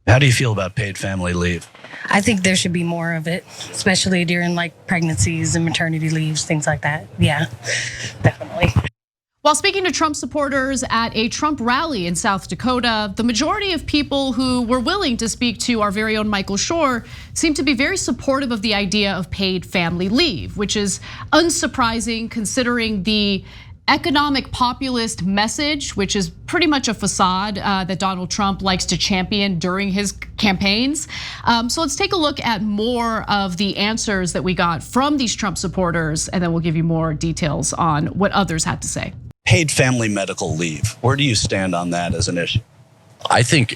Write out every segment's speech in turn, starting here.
How do you feel about paid family leave? I think there should be more of it, especially during like pregnancies and maternity leaves, things like that. Yeah, definitely. While speaking to Trump supporters at a Trump rally in South Dakota, the majority of people who were willing to speak to our very own Michael Schor seemed to be very supportive of the idea of paid family leave, which is unsurprising considering the economic populist message, which is pretty much a facade that Donald Trump likes to champion during his campaigns. So let's take a look at more of the answers that we got from these Trump supporters, and then we'll give you more details on what others had to say. Paid family medical leave. Where do you stand on that as an issue? I think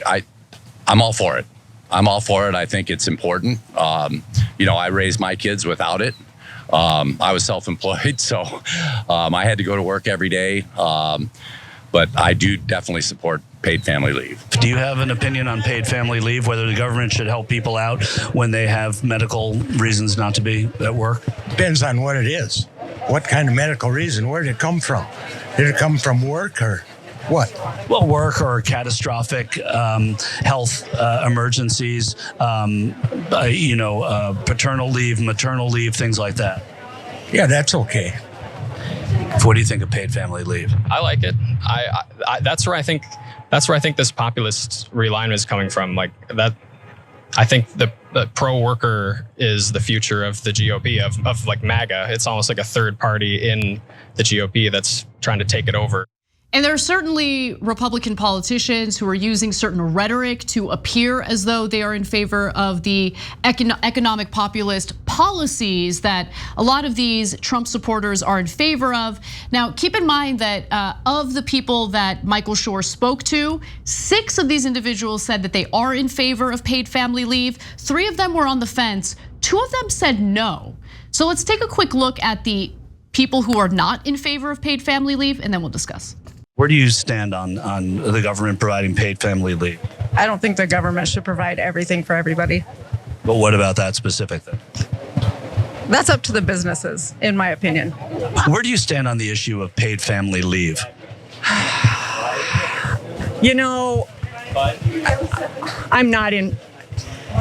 I'm all for it. I'm all for it. I think it's important. I raised my kids without it. I was self-employed, so I had to go to work every day. But I do definitely support paid family leave. Do you have an opinion on paid family leave, whether the government should help people out when they have medical reasons not to be at work? Depends on what it is. What kind of medical reason? Where did it come from? Did it come from work or what? Well, work or catastrophic health emergencies, paternal leave, maternal leave, things like that. Yeah, that's okay. What do you think of paid family leave? I like it. That's where I think this populist realignment is coming from. Like that, I think the pro-worker is the future of the GOP, of like MAGA. It's almost like a third party in the GOP that's trying to take it over. And there are certainly Republican politicians who are using certain rhetoric to appear as though they are in favor of the economic populist policies that a lot of these Trump supporters are in favor of. Now, keep in mind that of the people that Michael Schor spoke to, 6 of these individuals said that they are in favor of paid family leave. 3 of them were on the fence. 2 of them said no. So let's take a quick look at the people who are not in favor of paid family leave, and then we'll discuss. Where do you stand on the government providing paid family leave? I don't think the government should provide everything for everybody. But what about that specific thing? That's up to the businesses, in my opinion. Where do you stand on the issue of paid family leave? I'm not in.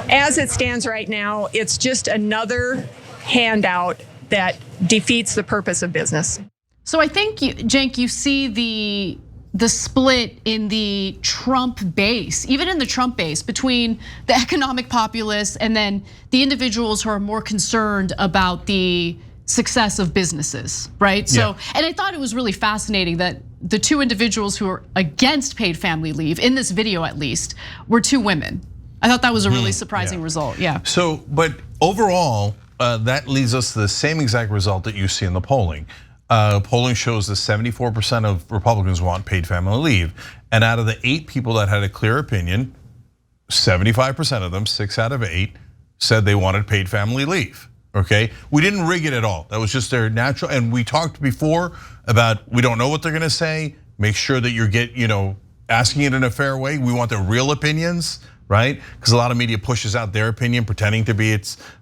As it stands right now, it's just another handout that defeats the purpose of business. So I think, Cenk, you see the split in the Trump base, even in the Trump base, between the economic populists and then the individuals who are more concerned about the success of businesses, right? So, and I thought it was really fascinating that the 2 individuals who are against paid family leave, in this video at least, were 2 women. I thought that was a really surprising result, So, but overall, that leads us to the same exact result that you see in the polling. Polling shows that 74% of Republicans want paid family leave. And out of the 8 people that had a clear opinion, 75% of them, 6 out of 8, said they wanted paid family leave, okay? We didn't rig it at all. That was just their natural, and we talked before about we don't know what they're gonna say. Make sure that you're asking it in a fair way. We want their real opinions, right? Because a lot of media pushes out their opinion, pretending to be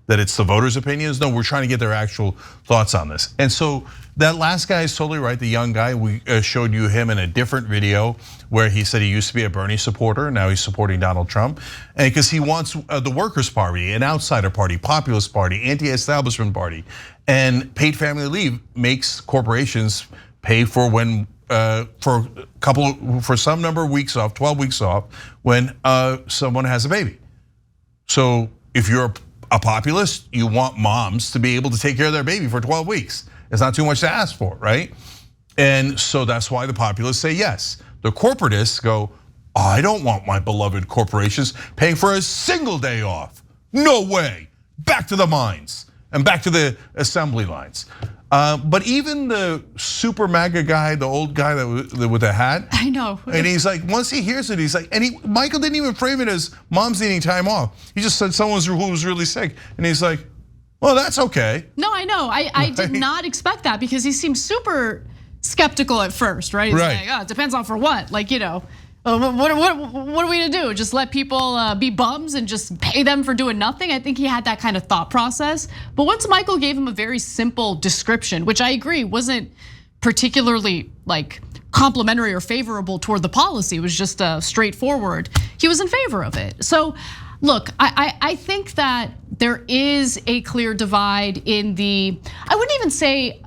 that it's the voters' opinions. No, we're trying to get their actual thoughts on this. And so that last guy is totally right, the young guy. We showed you him in a different video where he said he used to be a Bernie supporter, now he's supporting Donald Trump. And because he wants the Workers' Party, an outsider party, populist party, anti-establishment party. And paid family leave makes corporations pay for when for some number of weeks off, 12 weeks off, when someone has a baby. So if you're a populist, you want moms to be able to take care of their baby for 12 weeks. It's not too much to ask for, right? And so that's why the populists say yes. The corporatists go, I don't want my beloved corporations paying for a single day off. No way. Back to the mines and back to the assembly lines. But even the super MAGA guy, the old guy with the hat. I know. And he's like, once he hears it, he's like, Michael didn't even frame it as mom's needing time off. He just said someone who was really sick. And he's like, well, that's okay. No, I know. I did not expect that because he seemed super skeptical at first, right? He's like, oh, it depends on for what. Like, what are we to do? Just let people be bums and just pay them for doing nothing? I think he had that kind of thought process. But once Michael gave him a very simple description, which I agree wasn't particularly like complimentary or favorable toward the policy. It was just straightforward. He was in favor of it. So look, I think that there is a clear divide in I wouldn't even say,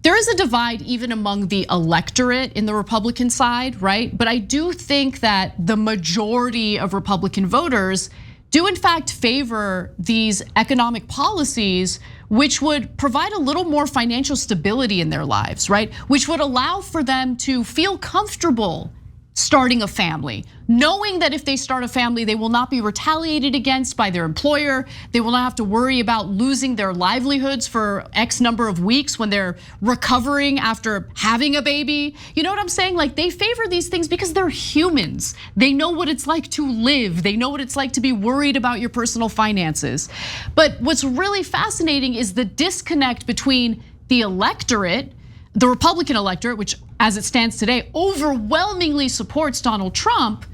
there is a divide even among the electorate in the Republican side, right? But I do think that the majority of Republican voters do in fact favor these economic policies, which would provide a little more financial stability in their lives, right? Which would allow for them to feel comfortable starting a family, knowing that if they start a family, they will not be retaliated against by their employer. They will not have to worry about losing their livelihoods for X number of weeks when they're recovering after having a baby. You know what I'm saying? Like, they favor these things because they're humans. They know what it's like to live. They know what it's like to be worried about your personal finances. But what's really fascinating is the disconnect between the electorate, the Republican electorate, which as it stands today overwhelmingly supports Donald Trump,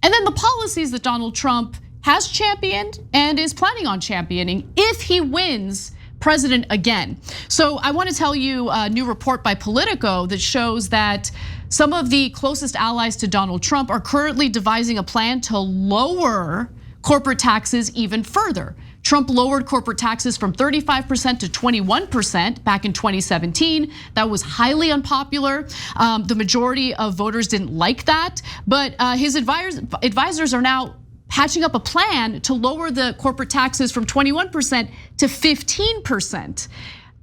and then the policies that Donald Trump has championed and is planning on championing if he wins president again. So I want to tell you a new report by Politico that shows that some of the closest allies to Donald Trump are currently devising a plan to lower corporate taxes even further. Trump lowered corporate taxes from 35% to 21% back in 2017. That was highly unpopular. The majority of voters didn't like that, but his advisors are now hatching up a plan to lower the corporate taxes from 21% to 15%.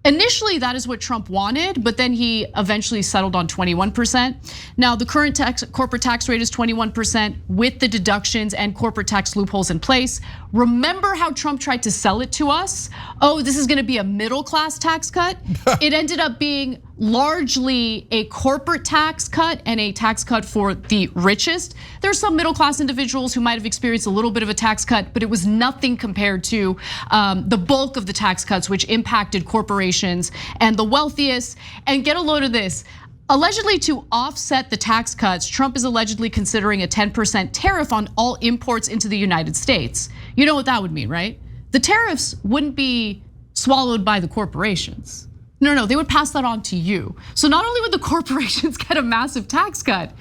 Initially, that is what Trump wanted, but then he eventually settled on 21%. Now, the current corporate tax rate is 21% with the deductions and corporate tax loopholes in place. Remember how Trump tried to sell it to us? Oh, this is gonna be a middle-class tax cut. It ended up being largely a corporate tax cut and a tax cut for the richest. There's some middle-class individuals who might have experienced a little bit of a tax cut, but it was nothing compared to the bulk of the tax cuts, which impacted corporations and the wealthiest. And get a load of this. Allegedly to offset the tax cuts, Trump is allegedly considering a 10% tariff on all imports into the United States. You know what that would mean, right? The tariffs wouldn't be swallowed by the corporations. No, they would pass that on to you. So not only would the corporations get a massive tax cut,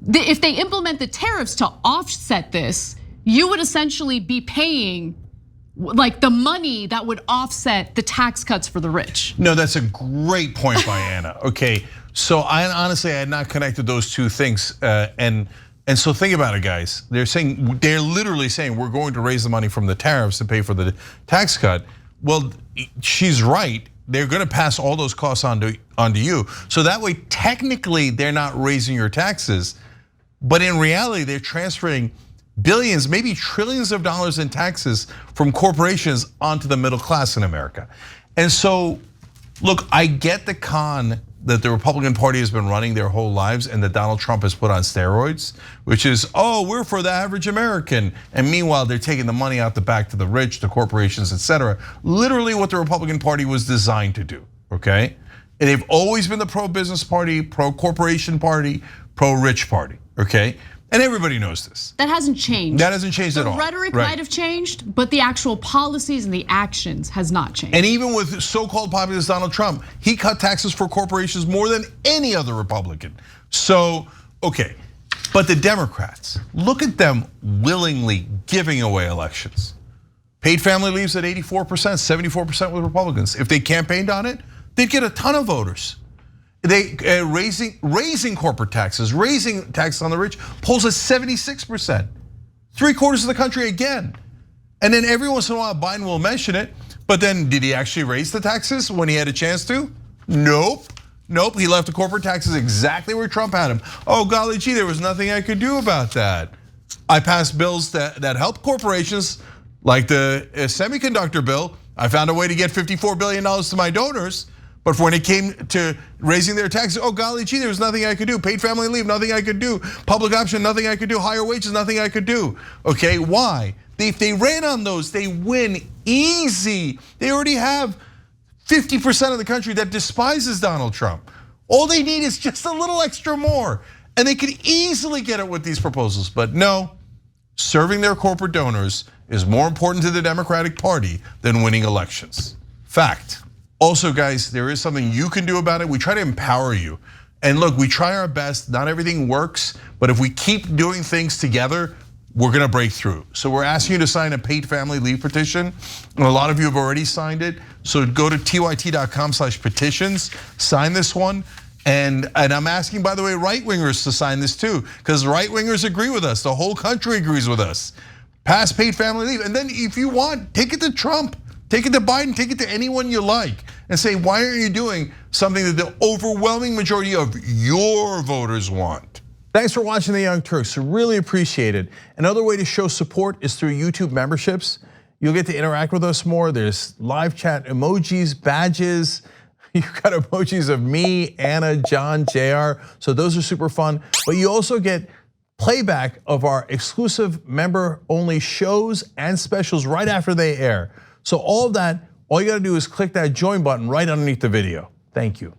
if they implement the tariffs to offset this, you would essentially be paying like the money that would offset the tax cuts for the rich. No, that's a great point by Anna. Okay, so I honestly had not connected those two things, and so think about it, guys. They're literally saying we're going to raise the money from the tariffs to pay for the tax cut. Well, she's right. They're going to pass all those costs onto you. So that way, technically, they're not raising your taxes, but in reality, they're transferring billions, maybe trillions of dollars in taxes from corporations onto the middle class in America. And so, look, I get the con that the Republican Party has been running their whole lives and that Donald Trump has put on steroids, which is, oh, we're for the average American. And meanwhile, they're taking the money out the back to the rich, to corporations, etc. Literally what the Republican Party was designed to do, okay? And they've always been the pro-business party, pro-corporation party, pro-rich party, okay? And everybody knows this. That hasn't changed. That hasn't changed at all. The rhetoric might have changed, but the actual policies and the actions has not changed. And even with so-called populist Donald Trump, he cut taxes for corporations more than any other Republican. So, okay, but the Democrats, look at them willingly giving away elections. Paid family leaves at 84%, 74% with Republicans. If they campaigned on it, they'd get a ton of voters. They raising corporate taxes, raising taxes on the rich, polls at 76%. 3/4 of the country again. And then every once in a while, Biden will mention it, but then did he actually raise the taxes when he had a chance to? Nope, he left the corporate taxes exactly where Trump had them. Oh, golly gee, there was nothing I could do about that. I passed bills that help corporations, like the semiconductor bill. I found a way to get $54 billion to my donors. But when it came to raising their taxes, oh golly gee, there was nothing I could do. Paid family leave, nothing I could do. Public option, nothing I could do. Higher wages, nothing I could do. Okay, why? If they ran on those, they win easy. They already have 50% of the country that despises Donald Trump. All they need is just a little extra more. And they could easily get it with these proposals. But no, serving their corporate donors is more important to the Democratic Party than winning elections. Fact. Also, guys, there is something you can do about it. We try to empower you. And look, we try our best. Not everything works, but if we keep doing things together, we're gonna break through. So we're asking you to sign a paid family leave petition. And a lot of you have already signed it. So go to tyt.com/petitions, sign this one. And I'm asking, by the way, right-wingers to sign this too, because right-wingers agree with us. The whole country agrees with us. Pass paid family leave. And then if you want, take it to Trump, take it to Biden, take it to anyone you like, and say, why aren't you doing something that the overwhelming majority of your voters want? Thanks for watching The Young Turks, really appreciate it. Another way to show support is through YouTube memberships. You'll get to interact with us more. There's live chat emojis, badges. You've got emojis of me, Anna, John, JR, so those are super fun. But you also get playback of our exclusive member-only shows and specials right after they air. So all of that, all you gotta do is click that join button right underneath the video. Thank you.